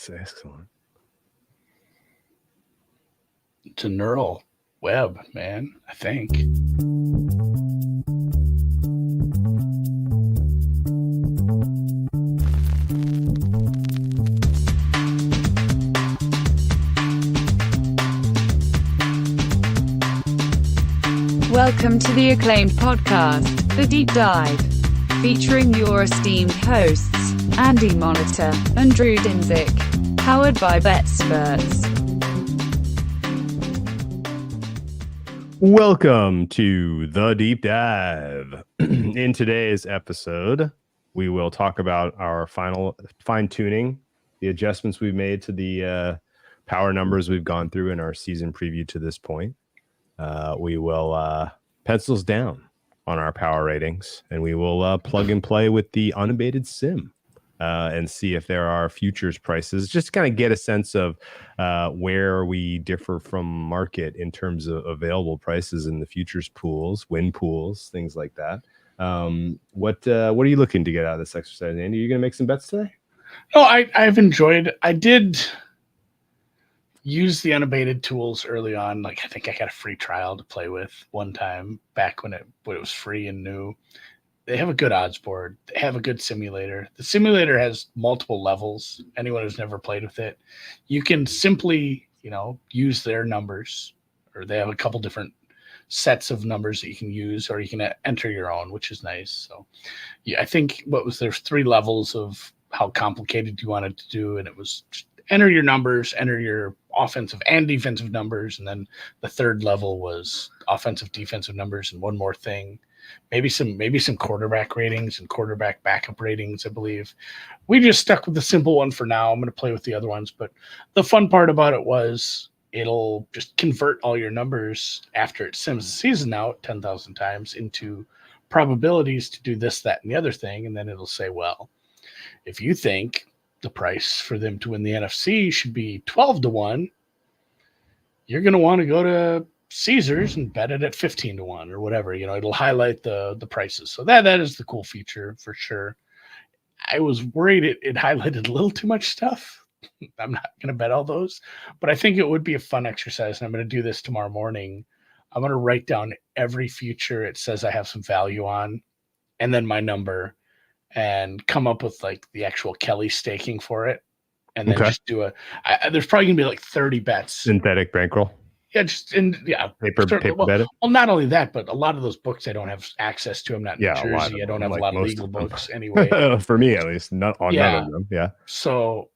That's excellent. It's a neural web, man, I think. Welcome to the acclaimed podcast, The Deep Dive, featuring your esteemed hosts, Andy Monitor and Drew Dinzik, powered by BetSperts. Welcome to The Deep Dive. In today's episode, we will talk about our final fine-tuning, the adjustments we've made to the power numbers we've gone through in our season preview to this point. We will pencils down on our power ratings, and we will plug and play with the unabated sim and see if there are futures prices, just to kind of get a sense of where we differ from market in terms of available prices in the futures pools, win pools, things like that. What are you looking to get out of this exercise, Andy? Are you going to make some bets today? No, I've enjoyed. I did use the unabated tools early on. Like, I think I got a free trial to play with one time back when it was free and new. They have a good odds board. They have a good simulator. The simulator has multiple levels. Anyone who's never played with it, you can simply, use their numbers, or they have a couple different sets of numbers that you can use, or you can enter your own, which is nice. So yeah, I think there's 3 levels of how complicated you wanted to do. And it was just enter your numbers, enter your offensive and defensive numbers. And then the 3rd level was offensive, defensive numbers. And one more thing, maybe some quarterback ratings and quarterback backup ratings, I believe. We just stuck with the simple one for now. I'm going to play with the other ones. But the fun part about it was it'll just convert all your numbers after it sims the season out 10,000 times into probabilities to do this, that, and the other thing. And then it'll say, well, if you think the price for them to win the NFC should be 12-1, you're going to want to go to Caesars and bet it at 15-1 or whatever. It'll highlight the prices. So that is the cool feature for sure. I was worried it highlighted a little too much stuff. I'm not going to bet all those, but I think it would be a fun exercise. And I'm going to do this tomorrow morning. I'm going to write down every future it says I have some value on, and then my number, and come up with like the actual Kelly staking for it. And then just do there's probably gonna be like 30 bets. Synthetic bankroll. Yeah, paper bet it. Well, not only that, but a lot of those books I don't have access to. I'm not in New Jersey. I don't have a lot of legal books anyway. For me, at least, none of them. Yeah. So,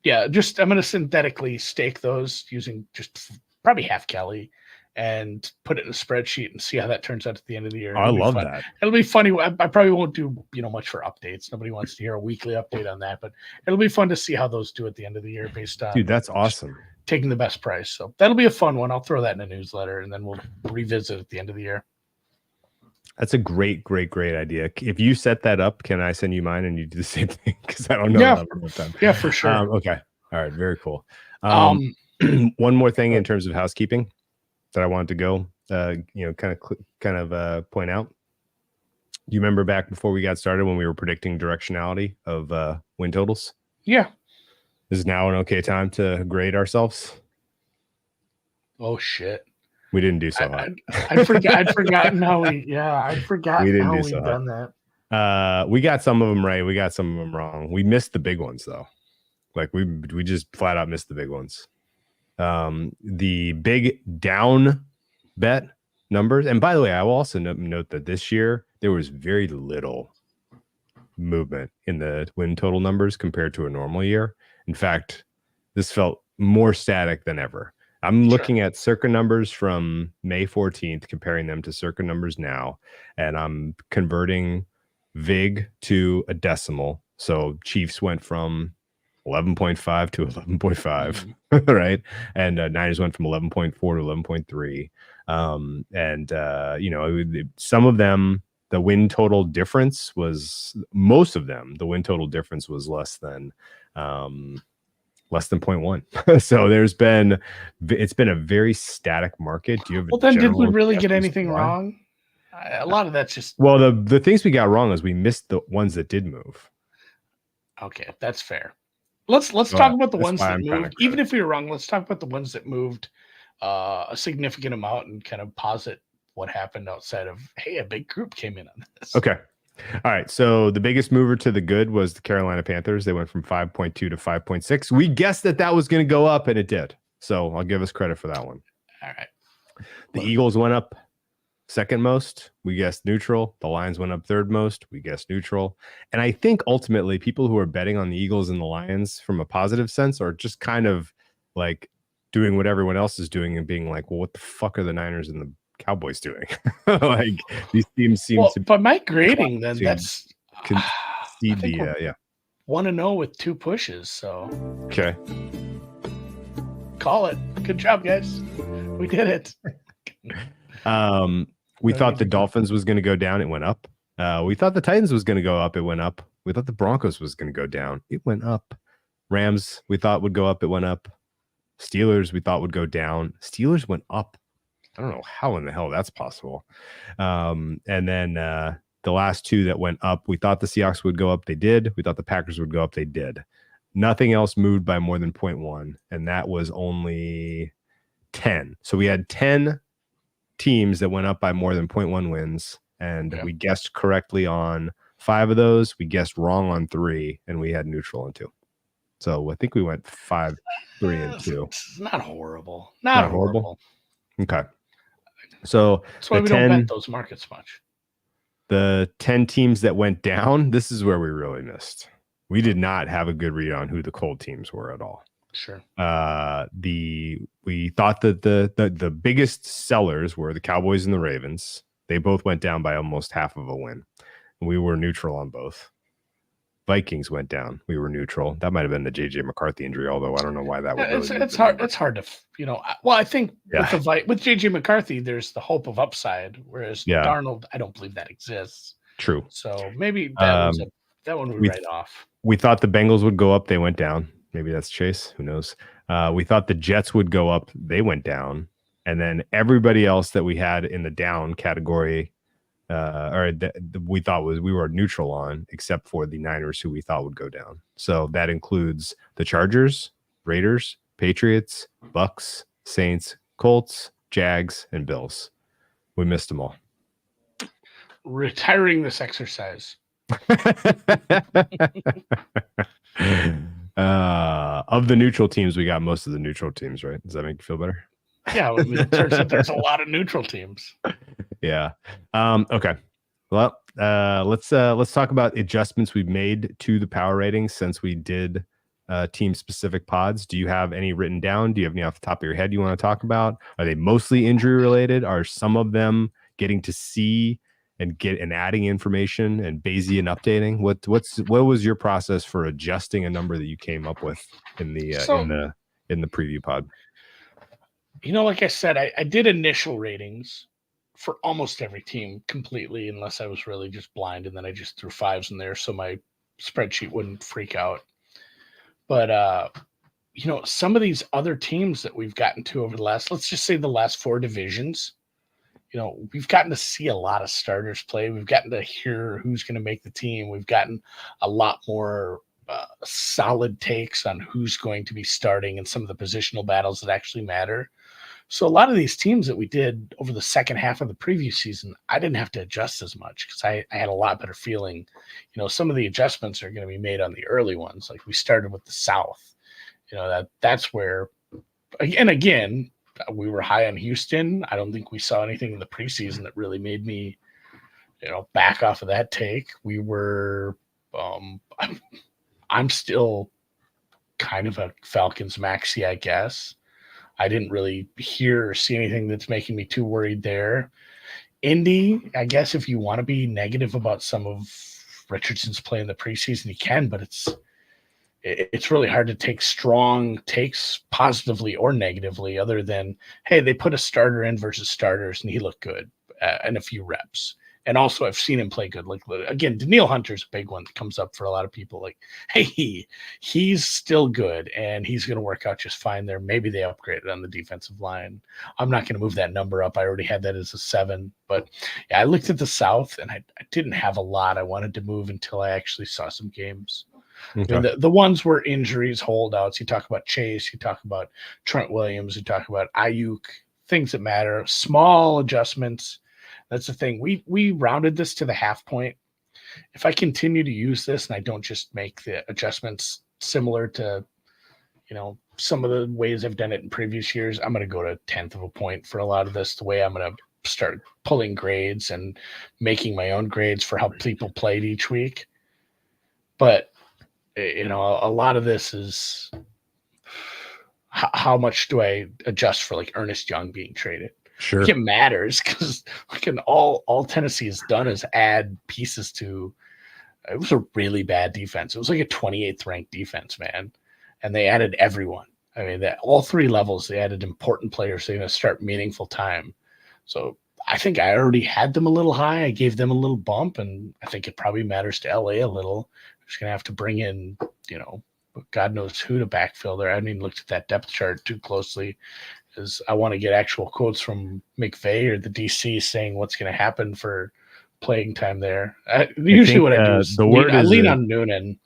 I'm going to synthetically stake those using just probably half Kelly and put it in a spreadsheet and see how that turns out at the end of the year. I love that. It'll be funny. I probably won't do much for updates. Nobody wants to hear a weekly update on that, but it'll be fun to see how those do at the end of the year based on. Dude, that's awesome. Taking the best price. So that'll be a fun one. I'll throw that in a newsletter, and then we'll revisit at the end of the year. That's a great idea. If you set that up, can I send you mine and you do the same thing? Because I don't know. Yeah, for sure. Okay. All right. Very cool. One more thing in terms of housekeeping that I wanted to go, kind of point out. Do you remember back before we got started when we were predicting directionality of win totals? Yeah. Is now an okay time to grade ourselves? Oh shit! We didn't do so hot. I'd forgotten how we. Yeah, I'd forgotten how we'd done that. We got some of them right. We got some of them wrong. We missed the big ones though. Like we just flat out missed the big ones. The big down bet numbers. And by the way, I will also note that this year there was very little movement in the win total numbers compared to a normal year. In fact, this felt more static than ever. I'm looking at Circa numbers from May 14th, comparing them to Circa numbers now, and I'm converting VIG to a decimal. So Chiefs went from 11.5 to 11.5, right? And Niners went from 11.4 to 11.3. Some of them, the win total difference was, most of them, the win total difference was less than 0.1. So it's been a very static market. Do you have did we really get anything wrong? A lot of that's just, well, the things we got wrong is we missed the ones that did move. Okay, that's fair. Let's talk about the That's ones why that I'm kinda moved. Even if we were wrong, let's talk about the ones that moved a significant amount and kind of posit what happened outside of, hey, a big group came in on this. Okay. All right. So the biggest mover to the good was the Carolina Panthers. They went from 5.2 to 5.6. We guessed that was going to go up, and it did. So I'll give us credit for that one. All right. The Eagles went up second most. We guessed neutral. The Lions went up third most. We guessed neutral. And I think ultimately people who are betting on the Eagles and the Lions from a positive sense are just kind of like doing what everyone else is doing and being like, well, what the fuck are the Niners and the Cowboys doing? Like these teams seem to. But my grading then that's concede the yeah. 1-0 with 2 pushes. So okay. Call it. Good job, guys. We did it. We thought the Dolphins was going to go down. It went up. We thought the Titans was going to go up. It went up. We thought the Broncos was going to go down. It went up. Rams, we thought would go up. It went up. Steelers, we thought would go down. Steelers went up. I don't know how in the hell that's possible. And then the last 2 that went up, we thought the Seahawks would go up. They did. We thought the Packers would go up. They did. Nothing else moved by more than 0.1. And that was only 10. So we had 10 teams that went up by more than 0.1 wins. And we guessed correctly on 5 of those. We guessed wrong on 3. And we had neutral on 2. So I think we went 5, 3, and 2. It's not horrible. Not horrible. Okay. So that's why we don't bet those markets much. The 10 teams that went down, this is where we really missed. We did not have a good read on who the cold teams were at all. Sure. We thought that the biggest sellers were the Cowboys and the Ravens. They both went down by almost half of a win. We were neutral on both. Vikings went down. We were neutral. That might have been the JJ McCarthy injury, although I don't know why that would. It's hard. It's hard to, Well, I think with JJ McCarthy, there's the hope of upside, whereas Darnold, I don't believe that exists. True. So maybe that one would write off. We thought the Bengals would go up. They went down. Maybe that's Chase. Who knows? We thought the Jets would go up. They went down. And then everybody else that we had in the down category, we thought we were neutral on, except for the Niners, who we thought would go down. So that includes the Chargers, Raiders, Patriots, Bucks, Saints, Colts, Jags, and Bills. We missed them all. Retiring this exercise. Of the neutral teams, we got most of the neutral teams, right? Does that make you feel better? Yeah, I mean, it turns out there's a lot of neutral teams. Yeah. Okay. Well, let's talk about adjustments we've made to the power ratings since we did team specific pods. Do you have any written down? Do you have any off the top of your head you want to talk about? Are they mostly injury related? Are some of them getting to see and adding information and Bayesian updating? What was your process for adjusting a number that you came up with in the preview pod? Like I said, I did initial ratings for almost every team completely, unless I was really just blind, and then I just threw 5s in there so my spreadsheet wouldn't freak out. But some of these other teams that we've gotten to over let's just say the last 4 divisions, we've gotten to see a lot of starters play. We've gotten to hear who's going to make the team. We've gotten a lot more solid takes on who's going to be starting and some of the positional battles that actually matter. So a lot of these teams that we did over the second half of the previous season, I didn't have to adjust as much because I had a lot better feeling. Some of the adjustments are going to be made on the early ones. Like we started with the South, that's where, again, we were high on Houston. I don't think we saw anything in the preseason that really made me, back off of that take. We were, I'm still kind of a Falcons maxi, I guess. I didn't really hear or see anything that's making me too worried there. Indy, I guess if you want to be negative about some of Richardson's play in the preseason, you can, but it's really hard to take strong takes positively or negatively other than, hey, they put a starter in versus starters and he looked good in a few reps. And also I've seen him play good. Like, again, Danielle Hunter's a big one that comes up for a lot of people. Like, hey, he's still good and he's going to work out just fine there. Maybe they upgraded on the defensive line. I'm not going to move that number up. I already had that as a 7. But yeah, I looked at the South and I didn't have a lot I wanted to move until I actually saw some games. Okay. I mean, the ones where injuries, holdouts, you talk about Chase, you talk about Trent Williams, you talk about Ayuk, things that matter, small adjustments. That's the thing. We rounded this to the half point. If I continue to use this and I don't just make the adjustments similar to, some of the ways I've done it in previous years, I'm going to go to 1/10 of a point for a lot of this. The way I'm going to start pulling grades and making my own grades for how people played each week. But, a lot of this is how much do I adjust for like Ernest Young being traded? Sure. It matters because all Tennessee has done is add pieces to. It was a really bad defense. It was like a 28th ranked defense, man, and they added everyone. I mean, that all 3 levels they added important players. They're going to start meaningful time. So I think I already had them a little high. I gave them a little bump, and I think it probably matters to LA a little. I'm just going to have to bring in, God knows who to backfill there. I haven't even looked at that depth chart too closely, because I want to get actual quotes from McVay or the DC saying what's going to happen for playing time there. Usually what I do is I lean on Noonan.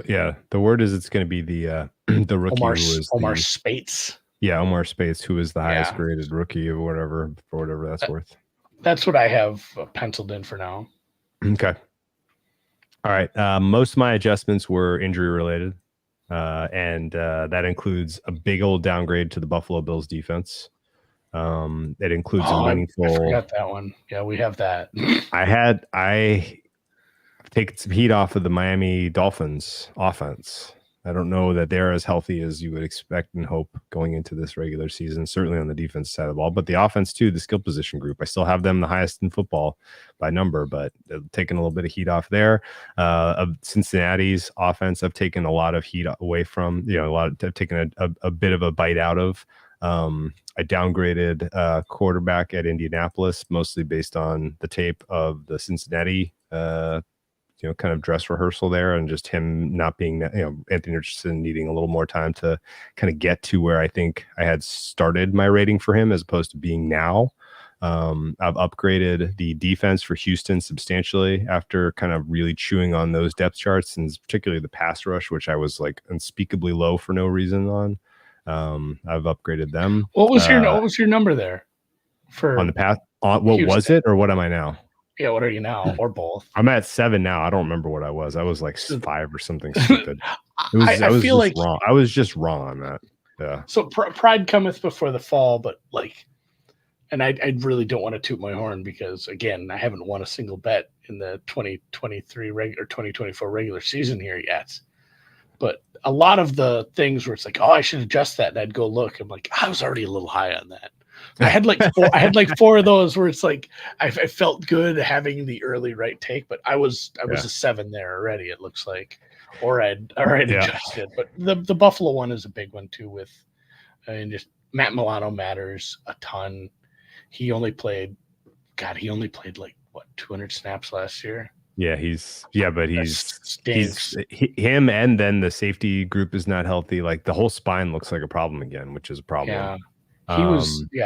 Yeah, the word is it's going to be the rookie Omar Spates. Yeah, Omar Spates, who is the highest graded rookie or whatever, for whatever that's worth. That's what I have penciled in for now. Okay. All right. Most of my adjustments were injury related. And that includes a big old downgrade to the Buffalo Bills defense. It includes a meaningful. I forgot that one. Yeah, we have that. I taken some heat off of the Miami Dolphins offense. I don't know that they're as healthy as you would expect and hope going into this regular season, certainly on the defense side of the ball, but the offense too, the skill position group. I still have them the highest in football by number, but taking a little bit of heat off there. Of Cincinnati's offense, I've taken a lot of heat away from, I've taken a bit of a bite out of. I downgraded quarterback at Indianapolis, mostly based on the tape of the Cincinnati kind of dress rehearsal there, and just him not being, Anthony Richardson needing a little more time to kind of get to where I think I had started my rating for him as opposed to being now. I've upgraded the defense for Houston substantially after kind of really chewing on those depth charts, and particularly the pass rush, which I was like unspeakably low for no reason on. I've upgraded them. What was your number there for on the path? What Houston. Was it, or what am I now? Yeah, what are you now, or both? I'm at 7 now. I don't remember what I was. I was like 5 or something stupid. I feel like wrong. I was just wrong on that. Yeah. So pride cometh before the fall, but and I really don't want to toot my horn because again, I haven't won a single bet in the 2023 or 2024 regular season here yet. But a lot of the things where it's like, oh, I should adjust that, and I'd go look. I'm like, I was already a little high on that. I had like 4 of those where it's like I felt good having the early right take, but I was a 7 there already. It looks like, or I'd adjusted. But the Buffalo one is a big one too. Just Matt Milano matters a ton. He only played like 200 snaps last year. Yeah, he's him, and then the safety group is not healthy. Like the whole spine looks like a problem again, which is a problem. Yeah.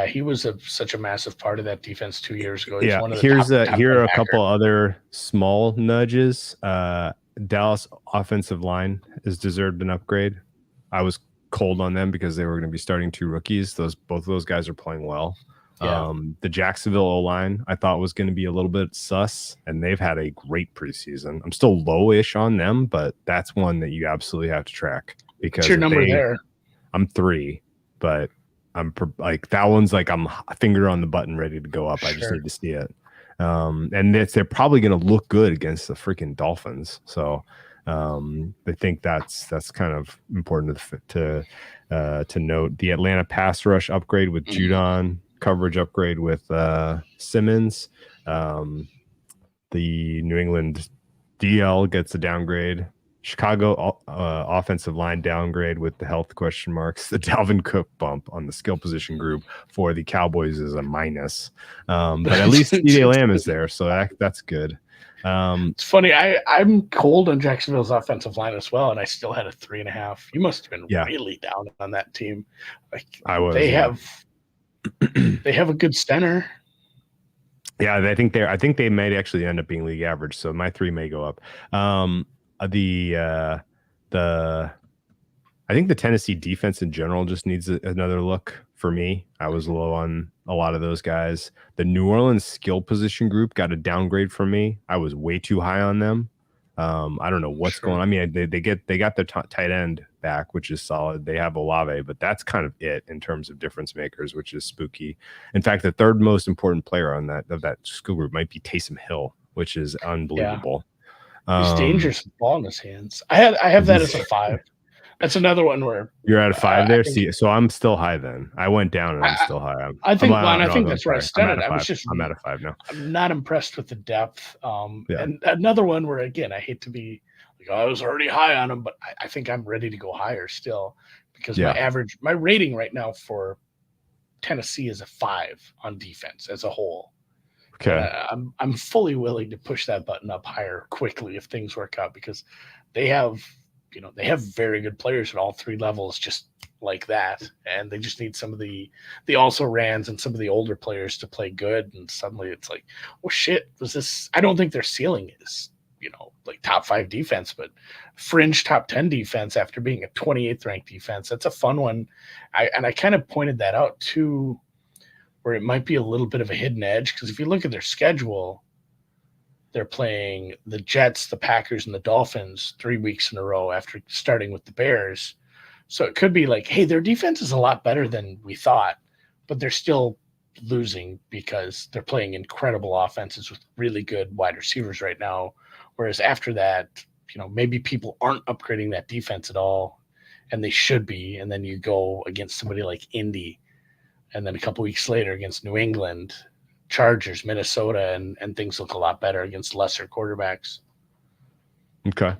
He was such a massive part of that defense 2 years ago. He's one of the here are a couple other small nudges. Dallas offensive line has deserved an upgrade. I was cold on them because they were going to be starting 2 rookies. Both of those guys are playing well. Yeah. The Jacksonville O-line I thought was going to be a little bit sus, and they've had a great preseason. I'm still lowish on them, but that's one that you absolutely have to track because what's your number there? I'm 3, but I'm like that one's like I'm a finger on the button ready to go up. Sure. I just need to see it. And they're probably going to look good against the freaking Dolphins. So I think that's kind of important to note. The Atlanta pass rush upgrade with Judon, coverage upgrade with Simmons. The New England DL gets a downgrade. Chicago offensive line downgrade with the health question marks. The Dalvin Cook bump on the skill position group for the Cowboys is a minus. But at least CeeDee Lamb is there, so that's good. It's funny. I'm cold on Jacksonville's offensive line as well, and I still had a 3.5. You must have been really down on that team. I was. They have a good center. Yeah, I think they might actually end up being league average, so my 3 may go up. The I think the Tennessee defense in general just needs another look for me. I was low on a lot of those guys. The New Orleans skill position group got a downgrade from me. I was way too high on them. I don't know what's going on. I mean, they got their tight end back, which is solid. They have Olave, but that's kind of it in terms of difference makers, which is spooky. In fact, the third most important player on that skill group might be Taysom Hill, which is unbelievable. He's dangerous with the ball in his hands. I have that as a 5. That's another one where you're at a 5 there. See, so I'm still high then. I went down and I'm still high. I think that's where I started. I'm at a 5 now. I'm not impressed with the depth. And another one where, again, I hate to be like, I was already high on him, but I think I'm ready to go higher still because my rating right now for Tennessee is a 5 on defense as a whole. Okay. I'm fully willing to push that button up higher quickly if things work out because they have very good players at all 3 levels just like that. And they just need some of the also rans and some of the older players to play good. And suddenly it's like, oh shit, I don't think their ceiling is, like top 5 defense, but fringe top 10 defense after being a 28th ranked defense. That's a fun one. I kind of pointed that out too, where it might be a little bit of a hidden edge. Because if you look at their schedule, they're playing the Jets, the Packers, and the Dolphins 3 weeks in a row after starting with the Bears. So it could be like, hey, their defense is a lot better than we thought, but they're still losing because they're playing incredible offenses with really good wide receivers right now. Whereas after that, maybe people aren't upgrading that defense at all, and they should be. And then you go against somebody like Indy, and then a couple weeks later against New England, Chargers, Minnesota, and things look a lot better against lesser quarterbacks. Okay.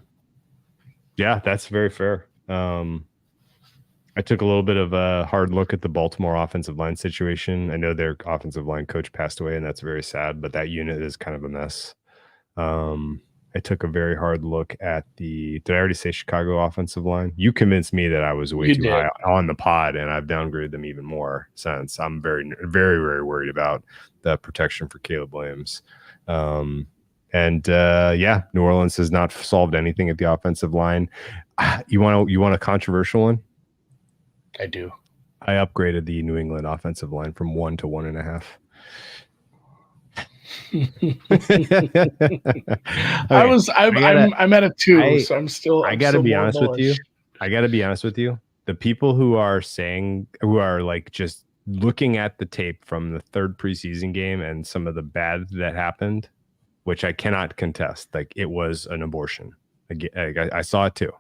Yeah, that's very fair. I took a little bit of a hard look at the Baltimore offensive line situation. I know their offensive line coach passed away, and that's very sad, but that unit is kind of a mess. I took a very hard look at did I already say Chicago offensive line? You convinced me that I was way too high on the pod, and I've downgraded them even more since. I'm very, very, very worried about the protection for Caleb Williams. New Orleans has not solved anything at the offensive line. You want a controversial one? I do. I upgraded the New England offensive line from 1 to 1.5. I'm at a 2, so I'm still. I got to be honest with you. The people who are like just looking at the tape from the 3rd preseason game and some of the bad that happened, which I cannot contest, like it was an abortion. I saw it too.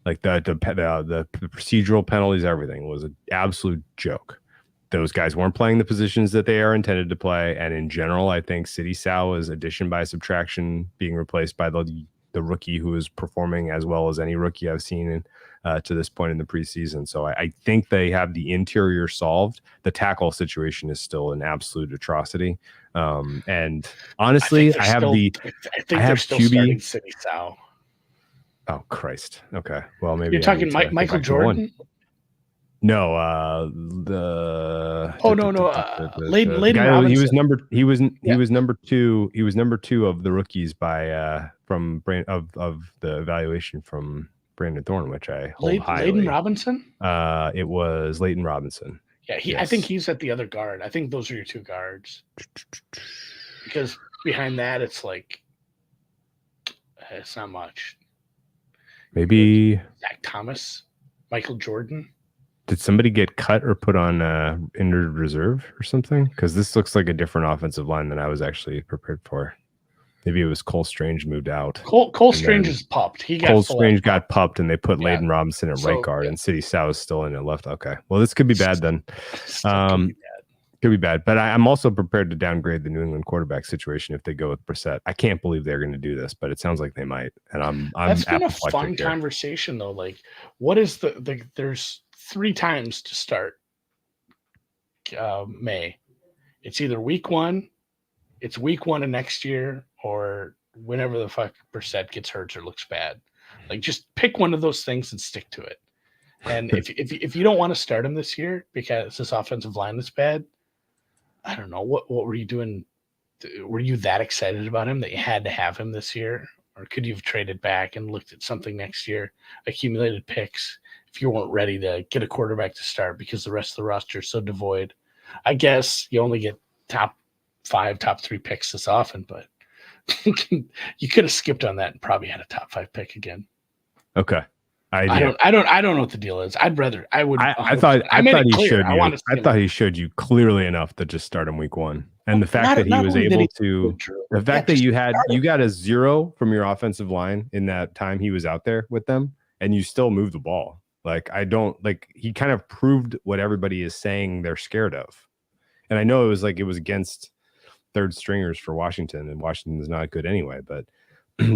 Like the procedural penalties, everything was an absolute joke. Those guys weren't playing the positions that they are intended to play. And in general, I think Sidy Sow is addition by subtraction, being replaced by the rookie who is performing as well as any rookie I've seen to this point in the preseason. So I think they have the interior solved. The tackle situation is still an absolute atrocity. And honestly, I have still starting Sidy Sow. Oh, Christ. Okay. Well, maybe you're talking Michael Jordan. No, Layden Robinson. He was number 2. He was number 2 of the rookies of the evaluation from Brandon Thorne, which I hold highly. Layden Robinson? It was Leighton Robinson. Yeah, I think he's at the other guard. I think those are your 2 guards. Because behind that, it's like it's not much. Maybe Zach Thomas, Michael Jordan. Did somebody get cut or put on injured reserve or something? Because this looks like a different offensive line than I was actually prepared for. Maybe it was Cole Strange moved out. Cole Strange is pupped. Cole Strange got pupped, and they put Layden Robinson at right guard, and Sidy Sow is still in at left. Okay, well, this could be bad then. Could be bad, but I'm also prepared to downgrade the New England quarterback situation if they go with Brissett. I can't believe they're going to do this, but it sounds like they might, and I'm. That's been a fun conversation though. Like, what is there's 3 times to start May. It's either week 1, it's week 1 of next year, or whenever the fuck Brissett gets hurt or looks bad. Like, just pick one of those things and stick to it. And if you don't want to start him this year because this offensive line is bad, I don't know what were you doing? Were you that excited about him that you had to have him this year? or could you have traded back and looked at something next year, accumulated picks if you weren't ready to get a quarterback to start because the rest of the roster is so devoid? I guess you only get top 5, top 3 picks this often, but you could have skipped on that and probably had a top 5 pick again. Okay. I don't know what the deal is. I thought he showed you clearly enough to just start him week 1. And the fact that he was able to, the fact that you got a 0 from your offensive line in that time he was out there with them, and you still moved the ball. Like, he kind of proved what everybody is saying they're scared of. And I know it was against third stringers for Washington, and Washington is not good anyway, but he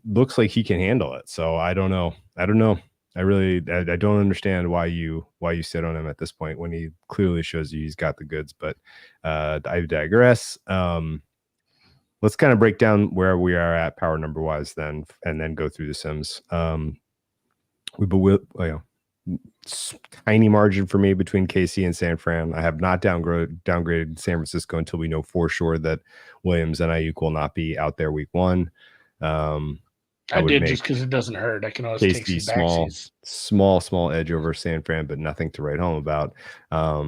looks like he can handle it. So I don't know. I don't understand why you sit on him at this point when he clearly shows you he's got the goods. But I digress. Let's kind of break down where we are at power number wise then, and then go through the sims. Tiny margin for me between KC and San Fran. I have not downgraded San Francisco until we know for sure that Williams and Ayuk will not be out there week 1. I did just because it doesn't hurt. I can always take some small edge over San Fran, but nothing to write home about. I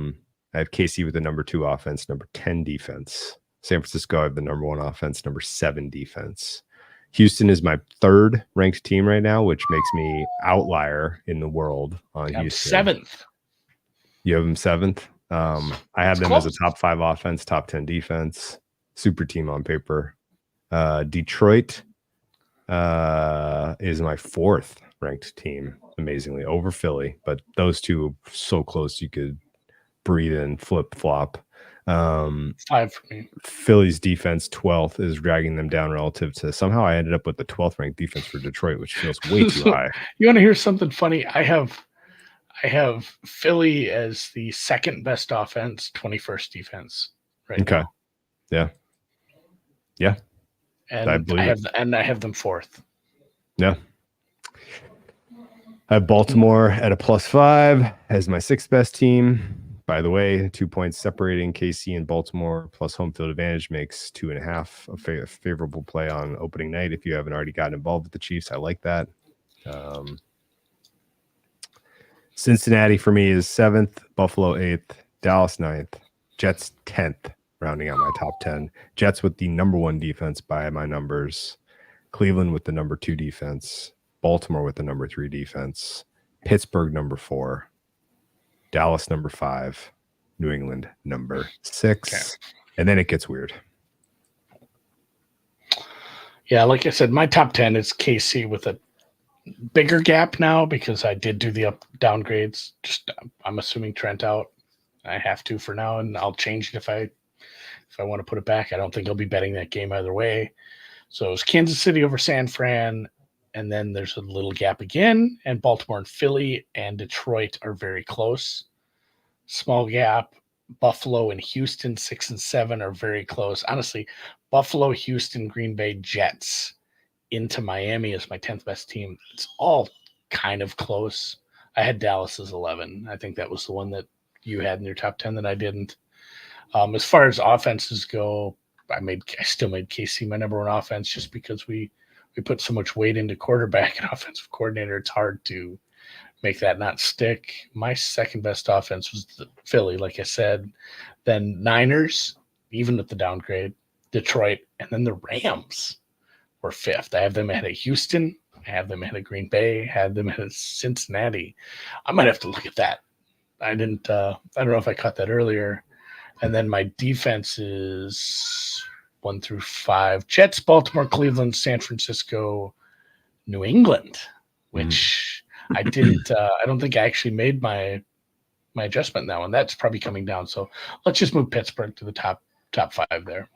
have KC with the number 2 offense, number 10 defense. San Francisco, I have the number 1 offense, number 7 defense. Houston is my 3rd ranked team right now, which makes me outlier in the world on Houston. 7th. You have them 7th. I have them as a top 5 offense, top 10 defense, super team on paper. Detroit is my 4th ranked team, amazingly, over Philly, but those two so close you could breathe and flip flop. 5 for me. Philly's defense 12th is dragging them down relative to, somehow I ended up with the 12th ranked defense for Detroit, which feels way too high. You want to hear something funny? I have Philly as the 2nd best offense, 21st defense right now. Yeah. And I have them 4th. Yeah. I have Baltimore at a +5 as my 6th best team. By the way, 2 points separating KC and Baltimore plus home field advantage makes 2.5 a favorable play on opening night. If you haven't already gotten involved with the Chiefs, I like that. Cincinnati for me is 7th, Buffalo 8th, Dallas 9th, Jets 10th, rounding out my top 10. Jets with the number 1 defense by my numbers. Cleveland with the number 2 defense. Baltimore with the number 3 defense. Pittsburgh number 4. Dallas number 5, New England number 6, okay. And then it gets weird. Yeah, like I said, my top 10 is KC with a bigger gap now because I did do the downgrades. Just I'm assuming Trent out. I have to for now, and I'll change it if I want to put it back. I don't think I'll be betting that game either way. So it's Kansas City over San Fran. And then there's a little gap again, and Baltimore and Philly and Detroit are very close. Small gap. Buffalo and Houston, 6 and 7, are very close. Honestly, Buffalo, Houston, Green Bay, Jets into Miami as my 10th best team. It's all kind of close. I had Dallas as 11. I think that was the one that you had in your top 10 that I didn't. As far as offenses go, I still made KC my number 1 offense just because we put so much weight into quarterback and offensive coordinator. It's hard to make that not stick. My 2nd best offense was the Philly, like I said. Then Niners, even with the downgrade, Detroit, and then the Rams were 5th. I have them ahead of Houston. I have them ahead of Green Bay. I had them ahead of Cincinnati. I might have to look at that. I don't know if I caught that earlier. And then my defense is 1 through 5. Jets, Baltimore, Cleveland, San Francisco, New England, which I didn't. I don't think I actually made my adjustment in that one. That's probably coming down. So let's just move Pittsburgh to the top 5 there.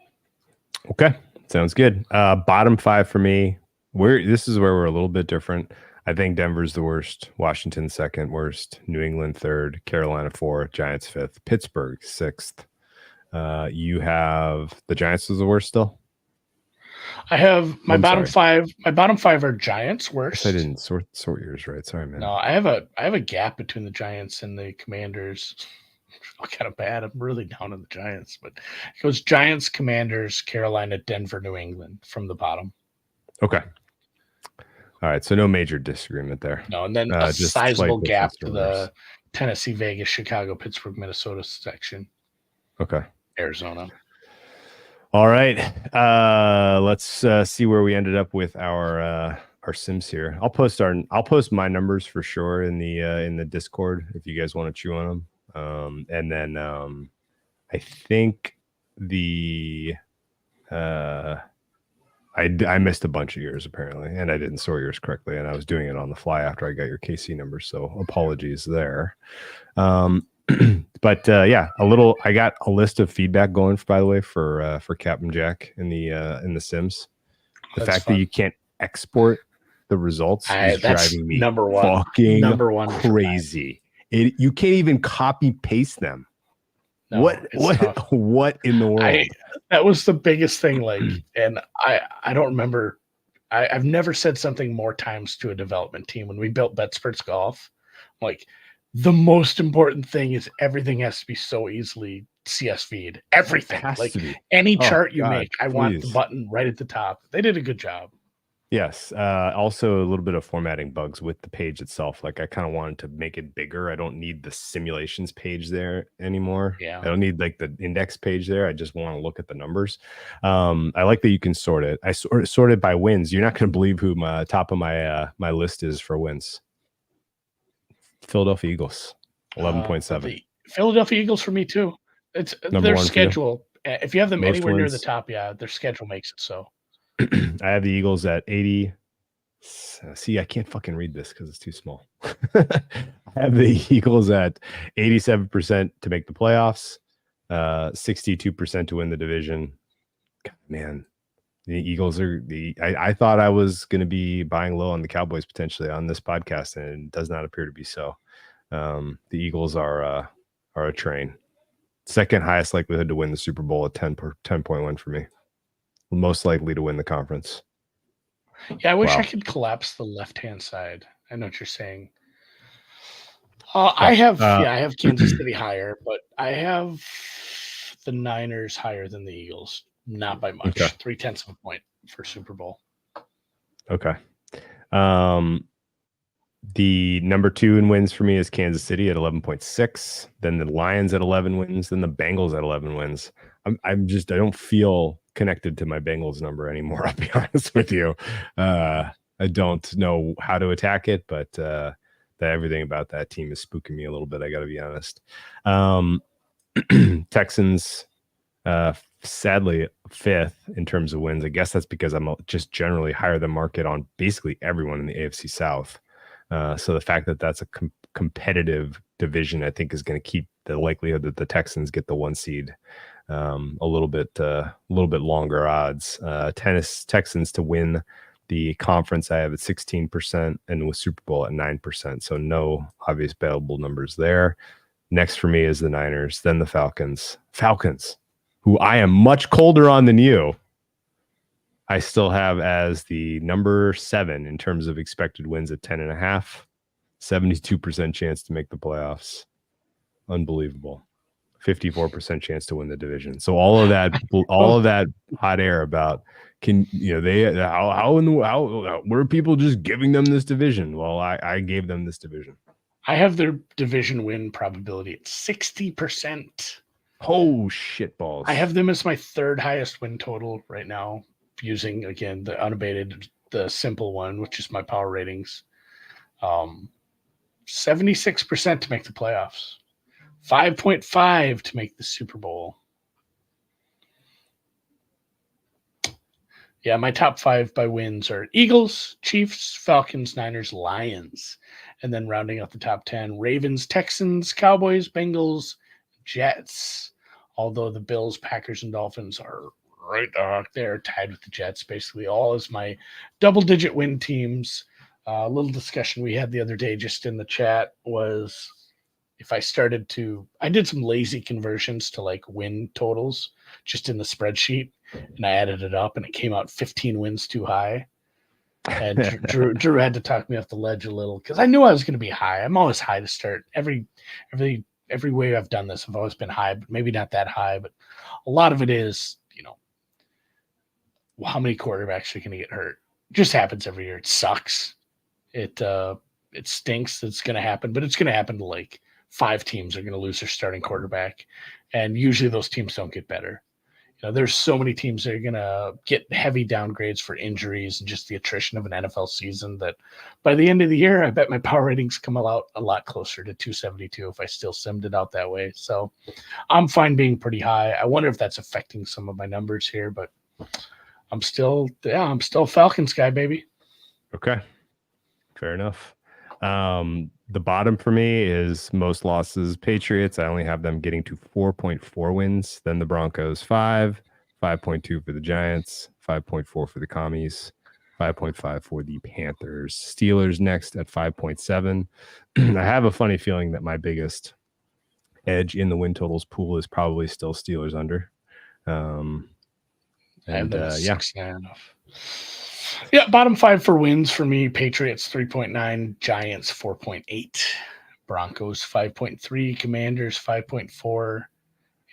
Okay, sounds good. Bottom 5 for me. This is where we're a little bit different. I think Denver's the worst, Washington 2nd worst, New England 3rd, Carolina 4th, Giants 5th, Pittsburgh 6th. You have the Giants as the worst still? I have my bottom 5. My bottom 5 are Giants worst. I didn't sort yours right. Sorry, man. No, I have a gap between the Giants and the Commanders. I feel kind of bad. I'm really down on the Giants, but it goes Giants, Commanders, Carolina, Denver, New England from the bottom. Okay. All right. So no major disagreement there. No, and then a just sizable slight gap difference to in the orders. Tennessee, Vegas, Chicago, Pittsburgh, Minnesota section, Okay. Arizona. All right. Let's see where we ended up with our Sims here. I'll post my numbers for sure in the Discord if you guys want to chew on them. And then I think I missed a bunch of yours apparently, and I didn't sort yours correctly, and I was doing it on the fly after I got your KC numbers, so apologies there. But yeah, I got a list of feedback going, by the way, for Captain Jack in the Sims. The That's fact fun. that you can't export the results is That's driving me number one. fucking Number one for mine. crazy. You can't even copy paste them. No, it's tough. What in the world? That was the biggest thing. Like, and I don't remember. I've never said something more times to a development team when we built BetSperts Golf. Like, the most important thing is everything has to be so easily CS feed. Everything, Has like to be. any Oh, chart you God, make, I want the please. button right at the top. They did a good job. Yes. Also a little bit of formatting bugs with the page itself. Like I kind of wanted to make it bigger. I don't need the simulations page there anymore. Yeah. I don't need like the index page there. I just want to look at the numbers. I like that you can sort it. I sorted by wins. You're not going to believe who my top of my list is for wins. Philadelphia Eagles, 11.7. The Philadelphia Eagles for me too. It's Number their one for you? schedule. If you have them Most anywhere near wins? the top, yeah, their schedule makes it so. I have the Eagles at 80. See, I can't fucking read this because it's too small. I have the Eagles at 87% to make the playoffs, 62% to win the division. God, man, the Eagles are I thought I was going to be buying low on the Cowboys potentially on this podcast, and it does not appear to be so. The Eagles are a train. Second highest likelihood to win the Super Bowl at 10.1 for me. Most likely to win the conference. Yeah, I wish Wow. I could collapse the left-hand side. I know what you're saying. I have Kansas City higher, but I have the Niners higher than the Eagles. Not by much. Okay. 0.3 of a point for Super Bowl. Okay. The number 2 in wins for me is Kansas City at 11.6. Then the Lions at 11 wins. Then the Bengals at 11 wins. I don't feel connected to my Bengals number anymore. I'll be honest with you. I don't know how to attack it, but everything about that team is spooking me a little bit. I got to be honest. Texans, sadly 5th in terms of wins. I guess that's because I'm just generally higher than market on basically everyone in the AFC South. So the fact that that's a competitive division, I think, is going to keep the likelihood that the Texans get the 1 seed a little bit longer odds. Texans to win the conference, I have at 16%, and with Super Bowl at 9%. So no obvious battleable numbers there. Next for me is the Niners, then the Falcons, who I am much colder on than you. I still have as the number 7 in terms of expected wins at 10.5, 72% chance to make the playoffs. Unbelievable. 54% chance to win the division. So all of that hot air about how were people just giving them this division? Well, I gave them this division. I have their division win probability at 60%. Oh shit balls. I have them as my 3rd highest win total right now, using again the unabated, the simple one, which is my power ratings. 76% to make the playoffs. 5.5 to make the Super Bowl. Yeah, my top 5 by wins are Eagles, Chiefs, Falcons, Niners, Lions. And then rounding out the top 10, Ravens, Texans, Cowboys, Bengals, Jets. Although the Bills, Packers, and Dolphins are right there, tied with the Jets. Basically, all is my double-digit win teams. A little discussion we had the other day just in the chat was if I did some lazy conversions to like win totals just in the spreadsheet, and I added it up, and it came out 15 wins too high. And Drew had to talk me off the ledge a little because I knew I was going to be high. I'm always high to start. Every way I've done this, I've always been high, but maybe not that high. But a lot of it is, how many quarterbacks are going to get hurt? just happens every year. It sucks. It stinks. It's going to happen, but it's going to happen to like 5 teams are going to lose their starting quarterback, and usually those teams don't get better. There's so many teams that are going to get heavy downgrades for injuries and just the attrition of an NFL season that by the end of the year, I bet my power ratings come out a lot closer to 272 if I still simmed it out that way. So I'm fine being pretty high. I wonder if that's affecting some of my numbers here, but I'm still Falcons guy, baby. Okay. Fair enough. The bottom for me is most losses Patriots. I only have them getting to 4.4 wins. Then the Broncos 5.2 for the Giants, 5.4 for the Commies, 5.5 for the Panthers. Steelers next at 5.7. I have a funny feeling that my biggest edge in the win totals pool is probably still Steelers under. Yeah, bottom 5 for wins for me. Patriots 3.9, Giants 4.8, Broncos 5.3, Commanders 5.4,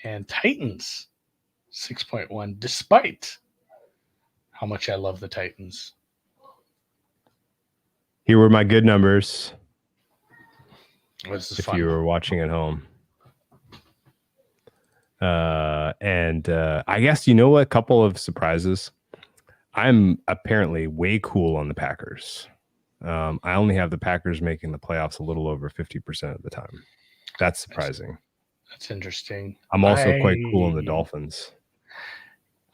and Titans 6.1, despite how much I love the Titans. Here were my good numbers. If you were watching at home. I guess a couple of surprises. I'm apparently way cool on the Packers. I only have the Packers making the playoffs a little over 50% of the time. That's surprising. That's interesting. I'm also quite cool on the Dolphins.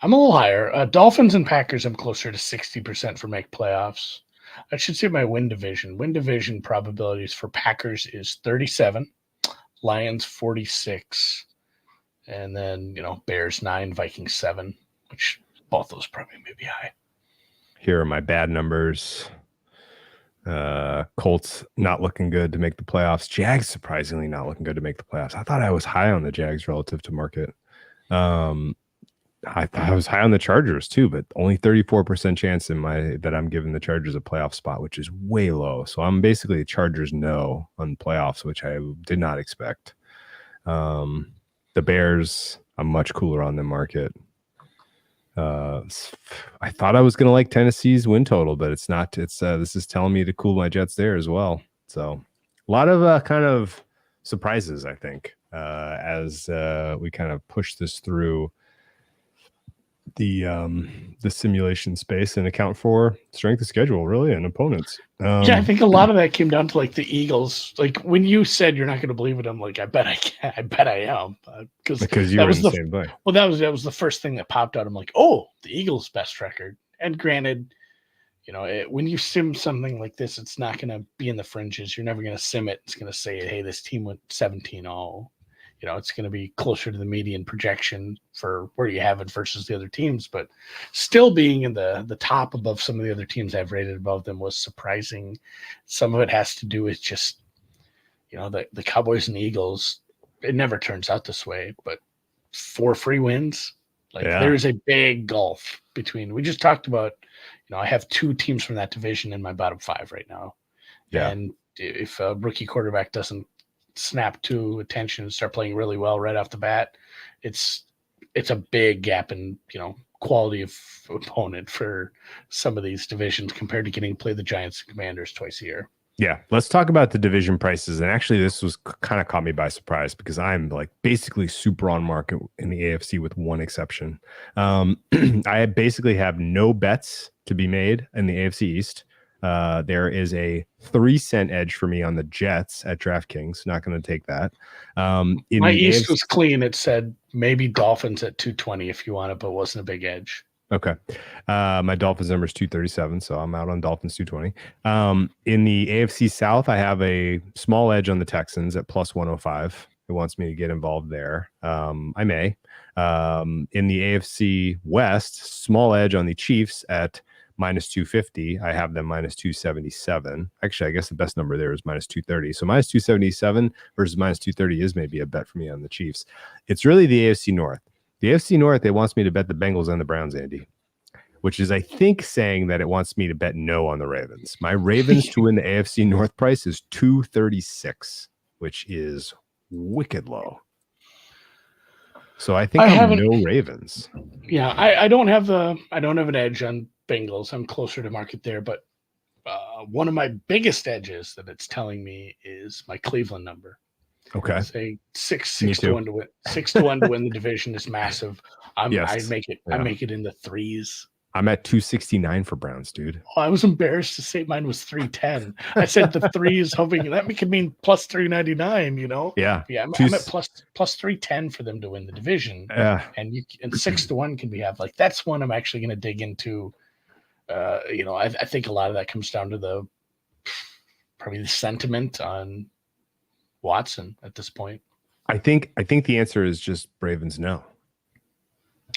I'm a little higher. Dolphins and Packers, I'm closer to 60% for make playoffs. I should say my win division. Win division probabilities for Packers is 37, Lions 46, and then, Bears 9, Vikings 7, which both those probably may be high. Here are my bad numbers. Colts not looking good to make the playoffs. Jags surprisingly not looking good to make the playoffs. I thought I was high on the Jags relative to market. I thought I was high on the Chargers too, but only 34% chance that I'm giving the Chargers a playoff spot, which is way low. So I'm basically a Chargers no on playoffs, which I did not expect. The Bears, I'm much cooler on the market. I thought I was going to like Tennessee's win total, but it's not. This is telling me to cool my Jets there as well. So a lot of kind of surprises, I think, as we kind of push this through the simulation space and account for strength of schedule, really, and opponents. I think a lot of that came down to like the Eagles. Like when you said you're not going to believe it, I'm like, I bet I can. I bet I am, because you were in the same way. Well, that was the first thing that popped out. I'm like, oh, the Eagles' best record. And granted, when you sim something like this, it's not going to be in the fringes. You're never going to sim it. It's going to say, hey, this team went 17-0. It's going to be closer to the median projection for where you have it versus the other teams, but still being in the top above some of the other teams I've rated above them was surprising. Some of it has to do with just, the Cowboys and the Eagles. It never turns out this way, but 4 free wins, there's a big gulf between. We just talked about, I have 2 teams from that division in my bottom 5 right now. Yeah. And if a rookie quarterback doesn't snap to attention and start playing really well right off the bat, it's a big gap in quality of opponent for some of these divisions compared to getting to play the Giants and Commanders twice a year. Yeah, let's talk about the division prices. And actually, this was kind of caught me by surprise because I'm basically super on market in the AFC with one exception. I basically have no bets to be made in the AFC East. There is a 3-cent edge for me on the Jets at DraftKings. Not going to take that. My East was clean. It said maybe Dolphins at 220 if you want it, but it wasn't a big edge. Okay. My Dolphins number is 237, so I'm out on Dolphins 220. In the AFC South, I have a small edge on the Texans at plus 105. It wants me to get involved there. I may. In the AFC West, small edge on the Chiefs at minus 250. I have them minus 277. Actually, I guess the best number there is minus 230. So minus 277 versus minus 230 is maybe a bet for me on the Chiefs. It's really the AFC North. The AFC North, it wants me to bet the Bengals and the Browns, Andy, which is, I think, saying that it wants me to bet no on the Ravens. My Ravens to win the AFC North price is 236, which is wicked low. So I think I'm no Ravens. Yeah, I don't have an edge on Bengals. I'm closer to market there, but one of my biggest edges that it's telling me is my Cleveland number. Okay. Say six Me to too. 1 to win. 6-1 to win the division is massive. I Yes. make it. Yeah. I make it in the threes. I'm at 269 for Browns, dude. Oh, I was embarrassed to say mine was 310. I said the threes, hoping that could mean plus 399. You know. Yeah. Yeah, I'm at plus 310 for them to win the division. Yeah. And 6-1 can be have like that's one I'm actually going to dig into. I think a lot of that comes down to probably the sentiment on Watson at this point. I think the answer is just Ravens no.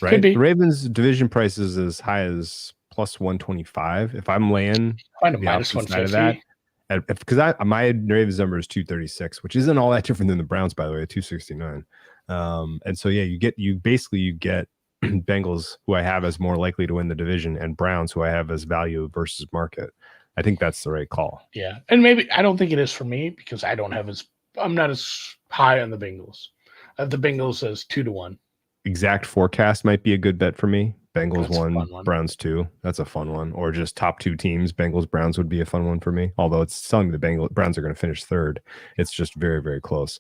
Right? Could be. The Ravens division price is as high as plus 125. If I'm laying Find a the minus opposite side 150. of that, because my Ravens number is 236, which isn't all that different than the Browns, by the way, at 269. And so yeah, you get Bengals, who I have as more likely to win the division, and Browns, who I have as value versus market. I think that's the right call. Yeah, and maybe I don't think it is for me because I'm not as high on the Bengals. I have the Bengals as 2-1. Exact forecast might be a good bet for me. Bengals That's a fun 1, one. Browns 2. That's a fun one. Or just top 2 teams. Bengals, Browns would be a fun one for me. Although it's telling me the Browns are going to finish third. It's just very, very close.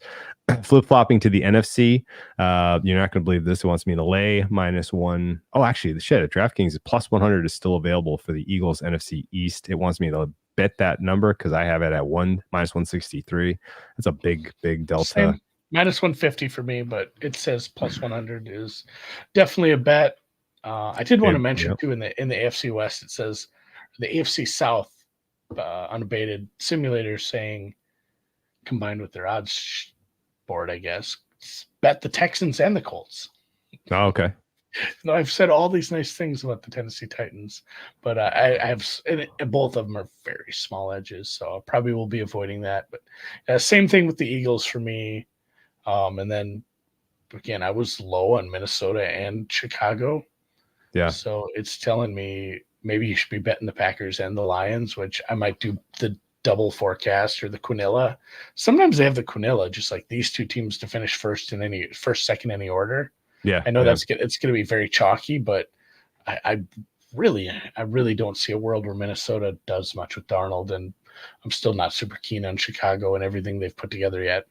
Flip-flopping to the NFC. You're not going to believe this. It wants me to lay -1. Oh, actually, the shit at DraftKings plus 100 is still available for the Eagles NFC East. It wants me to bet that number because I have it at -163. That's a big, big delta. Same. Minus 150 for me, but it says plus 100 is definitely a bet. I did want to mention too in the AFC West, it says the AFC South unabated simulator saying combined with their odds board, I guess, bet the Texans and the Colts. Oh, okay. No, I've said all these nice things about the Tennessee Titans, but I have and both of them are very small edges, so I probably will be avoiding that. But same thing with the Eagles for me. And then again, I was low on Minnesota and Chicago. Yeah. So it's telling me maybe you should be betting the Packers and the Lions, which I might do the double forecast or the Quinilla. Sometimes they have the Quinilla, just like these two teams to finish first, second, any order. Yeah. I know it's going to be very chalky, but I really don't see a world where Minnesota does much with Darnold, and I'm still not super keen on Chicago and everything they've put together yet.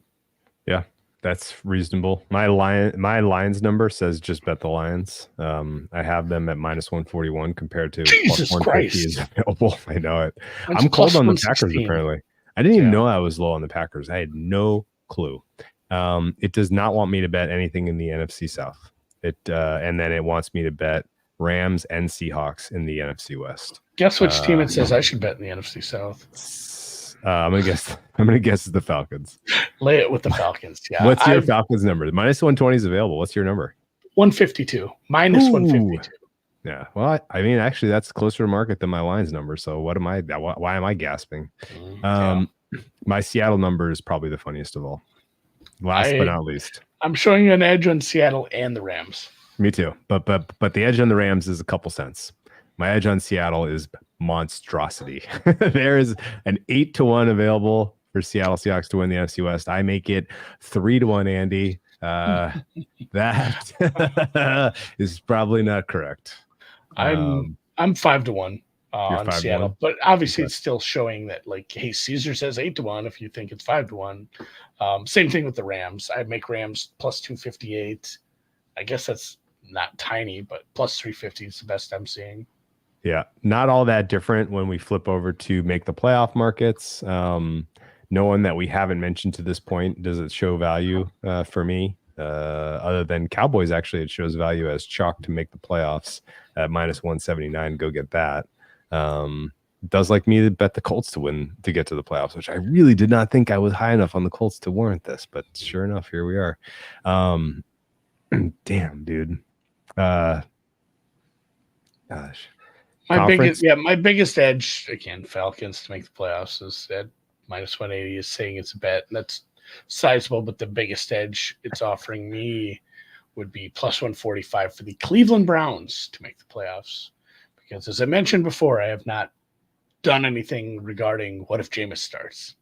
Yeah. That's reasonable. My Lions number says just bet the Lions. I have them at -141 compared to Jesus plus 150 Christ. is available. I know it. Mine's I'm cold plus on the 116. Packers apparently. I didn't even Yeah. know I was low on the Packers. I had no clue. It does not want me to bet anything in the NFC South. And then it wants me to bet Rams and Seahawks in the NFC West. Guess which team it says I should bet in the NFC South? I'm gonna guess it's the Falcons. Lay it with the Falcons. Yeah. What's your Falcons number? -120 is available. What's your number? 152. Minus 152. Yeah. Well, I mean, actually, that's closer to market than my Lions number. So why am I gasping? My Seattle number is probably the funniest of all. Last but not least. I'm showing you an edge on Seattle and the Rams. Me too. But the edge on the Rams is a couple cents. My edge on Seattle is monstrosity. There is an 8-1 available for Seattle Seahawks to win the NFC West. I make it 3-1, Andy. That is probably not correct. I'm 5-1 on Seattle, but obviously it's still showing that, like, hey, Caesar says 8-1 if you think it's 5-1. Same thing with the Rams. I make Rams plus 258. I guess that's not tiny, but plus 350 is the best I'm seeing. Yeah, not all that different when we flip over to make the playoff markets. No one that we haven't mentioned to this point does it show value for me, other than Cowboys. Actually, it shows value as chalk to make the playoffs at -179. Go get that. Does like me to bet the Colts to win to get to the playoffs, which I really did not think I was high enough on the Colts to warrant this, but sure enough, here we are. Damn, dude. Gosh. My biggest edge, again, Falcons to make the playoffs, is at -180 is saying it's a bet. That's sizable, but the biggest edge it's offering me would be +145 for the Cleveland Browns to make the playoffs. Because as I mentioned before, I have not done anything regarding what if Jameis starts.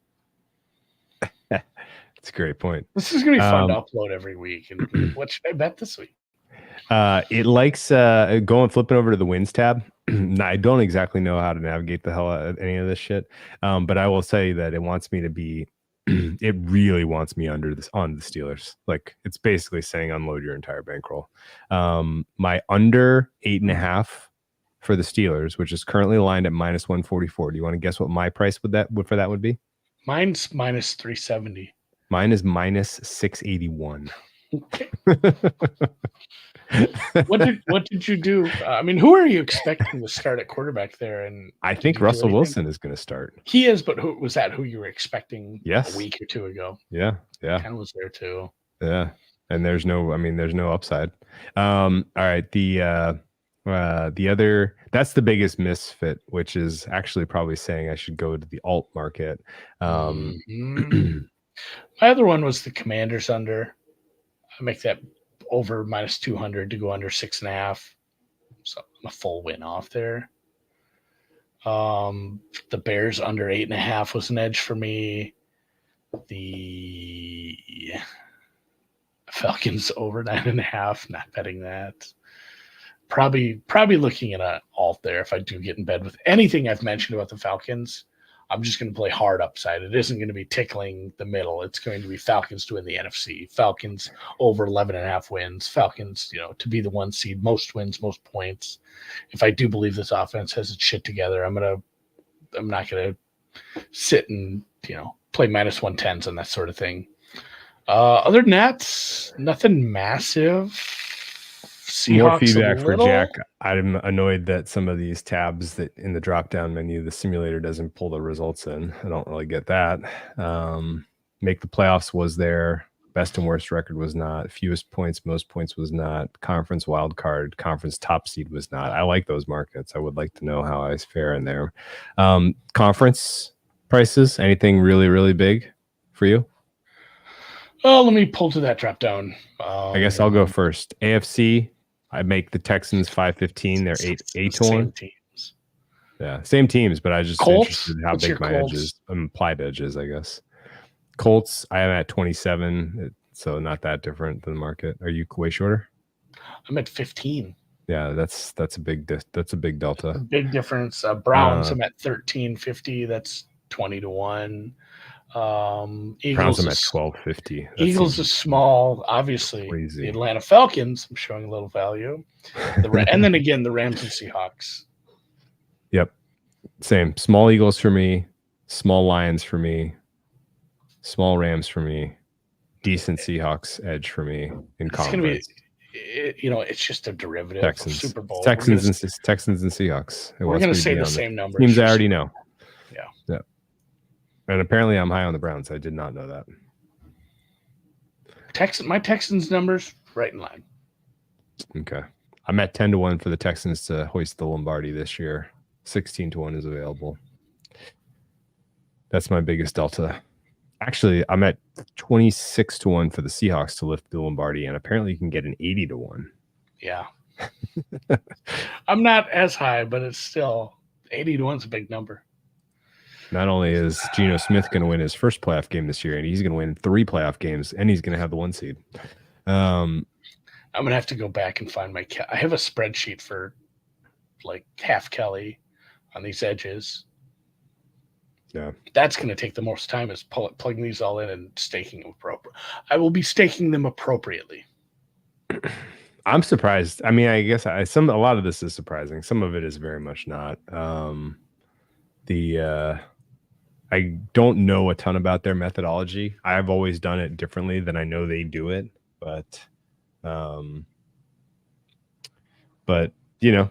That's a great point. This is going to be fun to upload every week. And what should I bet this week? It likes flipping over to the wins tab. I don't exactly know how to navigate the hell out of any of this shit. But I will say that it wants me to be it really wants me on the Steelers. Like it's basically saying unload your entire bankroll. My under 8.5 for the Steelers, which is currently lined at minus 144. Do you want to guess what my price for that would be? Mine's minus 370. Mine is minus 681. Okay. What did you do? I mean, who are you expecting to start at quarterback there? And I think Russell Wilson is going to start. He is, but who was that? Who you were expecting? Yes. A week or two ago. Yeah. Kind of was there too. Yeah, and there's no upside. All right, the other, that's the biggest misfit, which is actually probably saying I should go to the alt market. My other one was the Commanders under. I make that over minus 200 to go under 6.5. So I'm a full win off there. The Bears under 8.5 was an edge for me. The Falcons over 9.5, not betting that. Probably looking at an alt there if I do get in bed with anything I've mentioned about the Falcons. I'm just going to play hard upside. It isn't going to be tickling the middle. It's going to be Falcons to win the NFC. Falcons over 11.5 wins. Falcons, to be the 1 seed, most wins, most points. If I do believe this offense has its shit together, I'm not going to sit and, play minus 110s and that sort of thing. Other than that, nothing massive. Seahawks more feedback for Jack. I'm annoyed that some of these tabs that in the drop down menu, the simulator doesn't pull the results in. I don't really get that. Make the playoffs was there. Best and worst record was not. Fewest points, most points was not. Conference wild card, conference top seed was not. I like those markets. I would like to know how I fare in there. Conference prices, anything really, really big for you? Oh, let me pull to that drop down. I guess I'll go first. AFC, I make the Texans 515. They're 8 to 1. Teams. Yeah, same teams, but I just Colts? interested in how What's big my Colts? edges, implied edges, I guess. Colts, I am at 27, so not that different than the market. Are you way shorter? I'm at 15. Yeah, that's a big delta. A big difference. Browns, I'm at 13.50. That's 20 to 1. Browns, I'm at 12.50. Eagles is small, obviously. Crazy. The Atlanta Falcons, I'm showing a little value. And then again, the Rams and Seahawks. Yep, same. Small Eagles for me, small Lions for me, small Rams for me, decent Seahawks edge for me in conference. It's just a derivative Texans. of Super Bowl. Texans and Seahawks. We're going to say the same numbers. Teams I already know. Yeah. And apparently I'm high on the Browns. I did not know that. My Texans numbers right in line. Okay. I'm at 10 to 1 for the Texans to hoist the Lombardi this year. 16 to 1 is available. That's my biggest delta. Actually, I'm at 26 to 1 for the Seahawks to lift the Lombardi, and apparently you can get an 80 to 1. Yeah. I'm not as high, but it's still 80 to 1's a big number. Not only is Geno Smith going to win his first playoff game this year, and he's going to win 3 playoff games, and he's going to have the 1 seed. I'm going to have to go back and find I have a spreadsheet for like half Kelly on these edges. Yeah. That's going to take the most time is plugging these all in and staking them appropriately. I will be staking them appropriately. I'm surprised. I mean, I guess a lot of this is surprising. Some of it is very much not. I don't know a ton about their methodology. I've always done it differently than I know they do it, but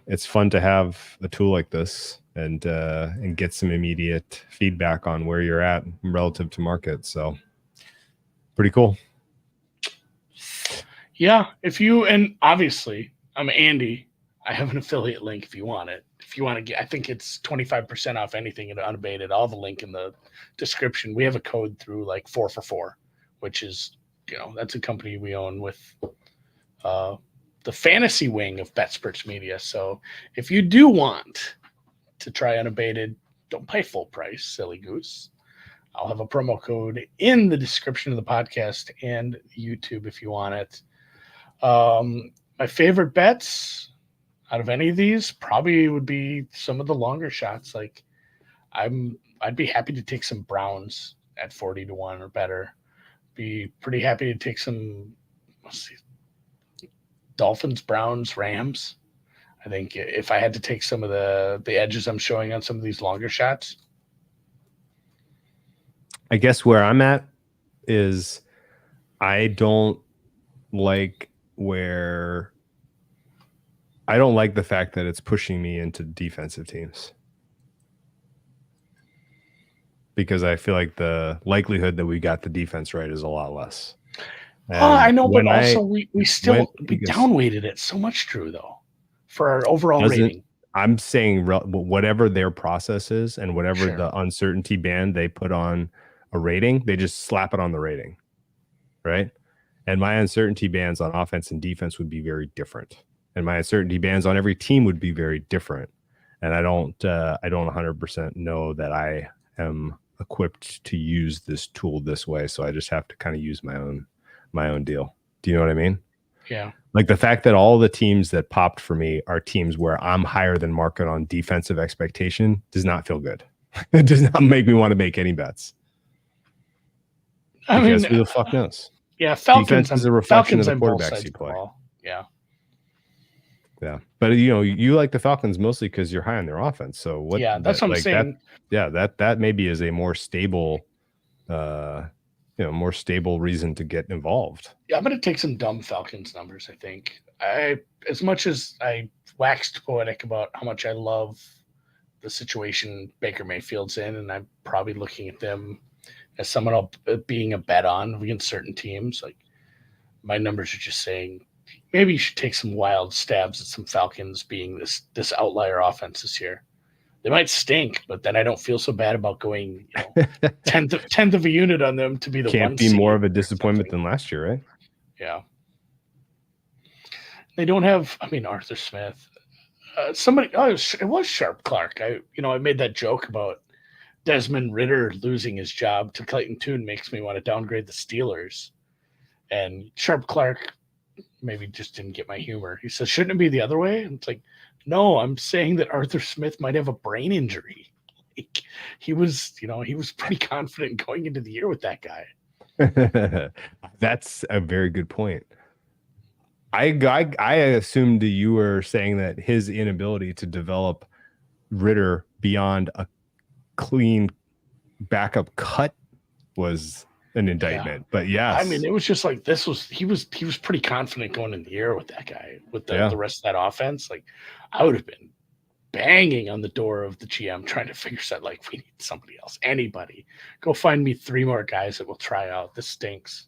it's fun to have a tool like this and get some immediate feedback on where you're at relative to market. So pretty cool. Yeah. And obviously I'm Andy. I have an affiliate link if you want it. If you want to get, I think it's 25% off anything at Unabated. I'll have a link in the description. We have a code through like 4 for 4, which is, that's a company we own with the fantasy wing of BetSperts Media. So if you do want to try Unabated, don't pay full price, silly goose. I'll have a promo code in the description of the podcast and YouTube if you want it. My favorite bets, out of any of these, probably would be some of the longer shots. Like I'd be happy to take some Browns at 40-1 or better. Be pretty happy to take some, let's see, Dolphins, Browns, Rams. I think if I had to take some of the edges I'm showing on some of these longer shots. I guess where I'm at is I don't like the fact that it's pushing me into defensive teams, because I feel like the likelihood that we got the defense right is a lot less. I know, but also we downweighted it so much, Drew, though, for our overall rating. I'm saying whatever their process is and whatever the uncertainty band they put on a rating, they just slap it on the rating, right? And my uncertainty bands on offense and defense would be very different, and my uncertainty bands on every team would be very different. And I don't 100% know that I am equipped to use this tool this way, so I just have to kind of use my own deal. Do you know what I mean? Yeah. Like the fact that all the teams that popped for me are teams where I'm higher than market on defensive expectation does not feel good. It does not make me want to make any bets. Because who the fuck knows? Yeah, Falcons is a reflection of the quarterbacks you play. Yeah. Yeah. But you like the Falcons mostly because you're high on their offense. So what? Yeah, that's what I'm saying. That maybe is a more stable more stable reason to get involved. Yeah, I'm going to take some dumb Falcons numbers, I think. As much as I waxed poetic about how much I love the situation Baker Mayfield's in, and I'm probably looking at them as someone being a bet on against certain teams, like my numbers are just saying maybe you should take some wild stabs at some Falcons being this outlier offense this year. They might stink, but then I don't feel so bad about going tenth of a unit on them to be the can't be more of a disappointment than last year, right? Yeah. They don't have, Arthur Smith. It was Sharp Clark. I made that joke about Desmond Ridder losing his job to Clayton Tune makes me want to downgrade the Steelers. And Sharp Clark maybe just didn't get my humor. He says, shouldn't it be the other way? And it's like, no, I'm saying that Arthur Smith might have a brain injury. Like, he was pretty confident going into the year with that guy. That's a very good point. I assumed that you were saying that his inability to develop Ridder beyond a clean backup cut was an indictment. But yes, it was just like he was pretty confident going in the year with that guy, with the rest of that offense. Like I would have been banging on the door of the GM trying to figure out, like, we need somebody else, anybody, go find me 3 more guys that will try out. This stinks.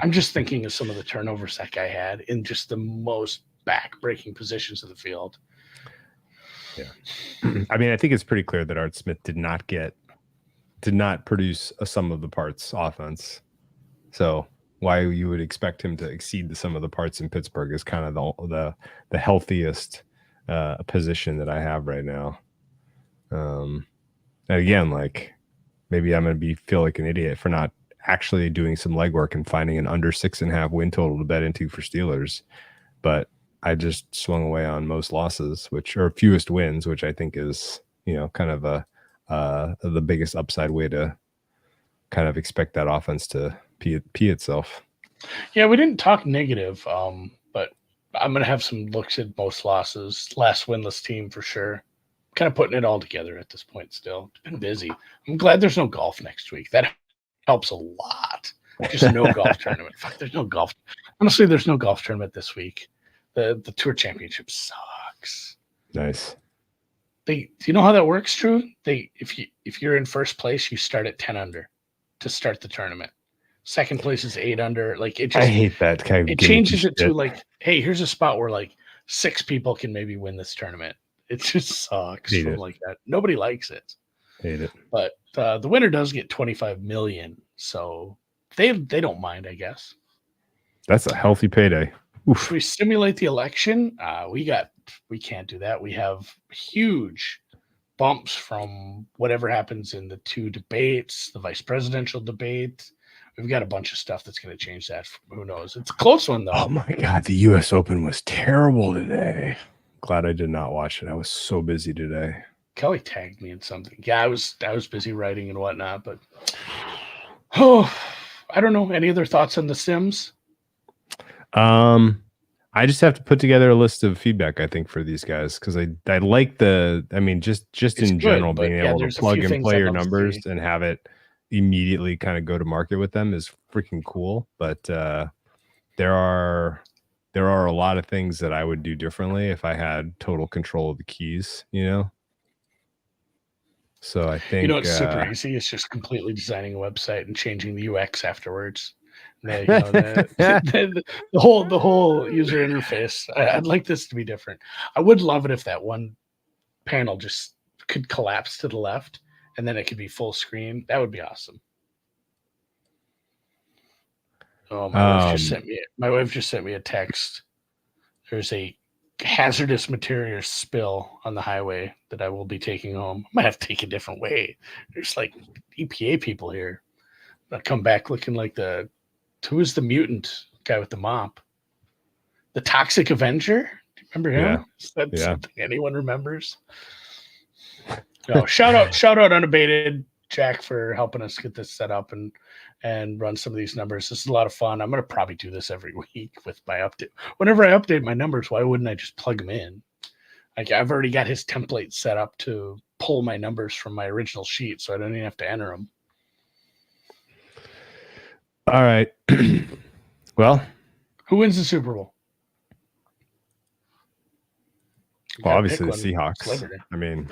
I'm just thinking of some of the turnovers that guy had in just the most back-breaking positions of the field. Yeah. I think it's pretty clear that Art Smith did not produce a sum of the parts offense. So why you would expect him to exceed the sum of the parts in Pittsburgh is kind of the healthiest position that I have right now. And again, like, maybe I'm going to feel like an idiot for not actually doing some legwork and finding an under 6.5 win total to bet into for Steelers. But I just swung away on most losses, which are fewest wins, which I think is, kind of the biggest upside way to kind of expect that offense to pee itself. Yeah, we didn't talk negative, but I'm going to have some looks at most losses. Last winless team for sure. Kind of putting it all together at this point still. It's been busy. I'm glad there's no golf next week. That helps a lot. Just no golf tournament. Fuck, there's no golf. Honestly, there's no golf tournament this week. The Tour Championship sucks. Nice. Do you know how that works, Drew? If you're in first place, you start at 10 under to start the tournament. Second place is 8 under. Like, it just, I hate that kind of. It changes it to like, hey, here's a spot where like 6 people can maybe win this tournament. It just sucks like that. Nobody likes it. Hate it. But the winner does get 25 million, so they don't mind, I guess. That's a healthy payday. Oof. If we simulate the election, we can't do that. We have huge bumps from whatever happens in the 2 debates, the vice presidential debate, we've got a bunch of stuff that's going to change that. Who knows? It's a close one though. Oh my God, the U.S. Open was terrible today. Glad I did not watch it. I was so busy today. Kelly tagged me in something. Yeah, I was busy writing and whatnot, but I don't know. Any other thoughts on The Sims? I just have to put together a list of feedback, I think, for these guys, because I like just in general, being able to plug and play your numbers and have it immediately kind of go to market with them is freaking cool. But there are a lot of things that I would do differently if I had total control of the keys, So I think it's super easy. It's just completely designing a website and changing the UX afterwards. The whole user interface. I'd like this to be different. I would love it if that one panel just could collapse to the left and then it could be full screen. That would be awesome. Oh, my wife just sent me a text. There's a hazardous material spill on the highway that I will be taking home. I might have to take a different way. There's like EPA people here. I'll come back looking like who is the mutant guy with the mop? The Toxic Avenger? Do you remember him? Yeah. Is that something anyone remembers? No, shout out Unabated Jack for helping us get this set up and run some of these numbers. This is a lot of fun. I'm going to probably do this every week with my update. Whenever I update my numbers, why wouldn't I just plug them in? Like, I've already got his template set up to pull my numbers from my original sheet, so I don't even have to enter them. All right. Well, who wins the Super Bowl? Well, obviously the Seahawks. I mean,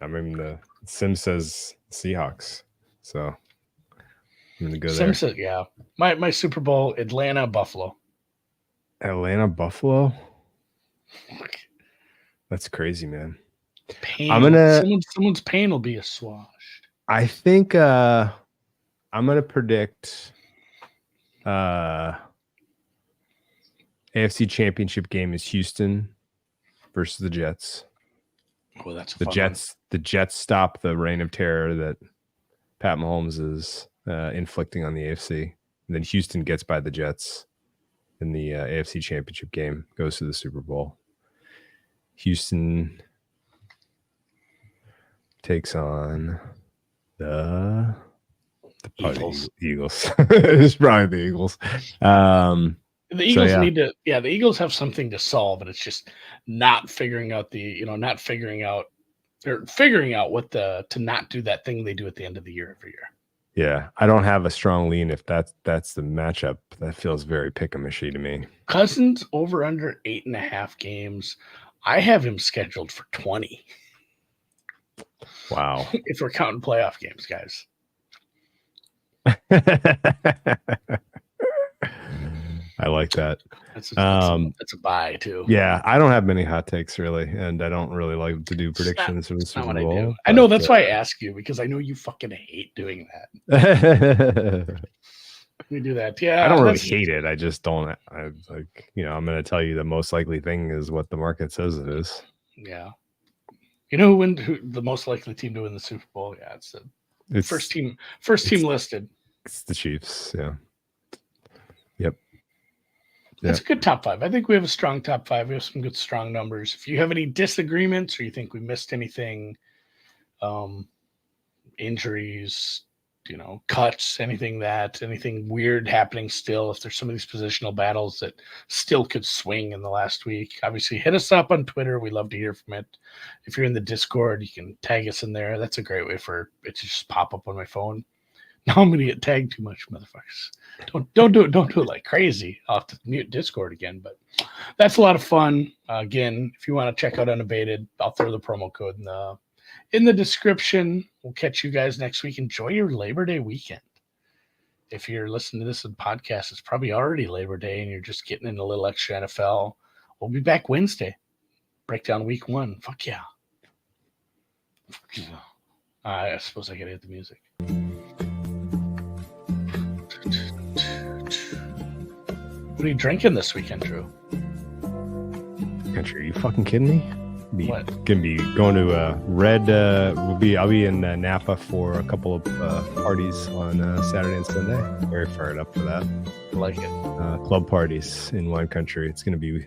the Sim says Seahawks, so I'm gonna go there. Sim says, yeah. My Super Bowl: Atlanta, Buffalo. Atlanta, Buffalo. That's crazy, man. Pain. Someone's pain will be a swash. I think I'm gonna predict AFC Championship game is Houston versus the Jets. Oh, that's the Jets. One. The Jets stop the reign of terror that Pat Mahomes is inflicting on the AFC, and then Houston gets by the Jets in the AFC Championship game, goes to the Super Bowl. Houston takes on the Eagles. It's probably the Eagles. The Eagles need to, the Eagles have something to solve, and it's just not figuring out figuring out what to not do that thing they do at the end of the year every year. Yeah, I don't have a strong lean if that's the matchup. That feels very pick-em-ishy to me. Cousins over under 8.5 games. I have him scheduled for 20. Wow. If we're counting playoff games, guys. I like that. That's a buy too. Yeah, I don't have many hot takes really, and I don't really like to do predictions for the Super Bowl. I know that's why I ask you, because I know you fucking hate doing that. We do that. Yeah, I don't really hate it. I just don't. I'm going to tell you the most likely thing is what the market says it is. Yeah. You know who the most likely team to win the Super Bowl? Yeah, it's the first team listed. It's the Chiefs. Yeah. Yep. That's a good top 5. I think we have a strong top 5. We have some good strong numbers. If you have any disagreements or you think we missed anything, injuries, cuts, anything weird happening still, if there's some of these positional battles that still could swing in the last week, obviously hit us up on Twitter. We love to hear from it. If you're in the Discord, you can tag us in there. That's a great way for it to just pop up on my phone. Now I'm going to get tagged too much, motherfuckers. Don't do it. Don't do it like crazy. I'll have to mute Discord again, but that's a lot of fun. Again, if you want to check out Unabated, I'll throw the promo code in the description. We'll catch you guys next week. Enjoy your Labor Day weekend. If you're listening to this in podcast, it's probably already Labor Day and you're just getting in a little extra NFL. We'll be back Wednesday. Break down week 1. Fuck yeah. I suppose I gotta hit the music. What are you drinking this weekend, Drew? Are you fucking kidding me? What? Gonna be going to Red. I'll be in Napa for a couple of parties on Saturday and Sunday. Very fired up for that. I like it. Club parties in wine country. It's gonna be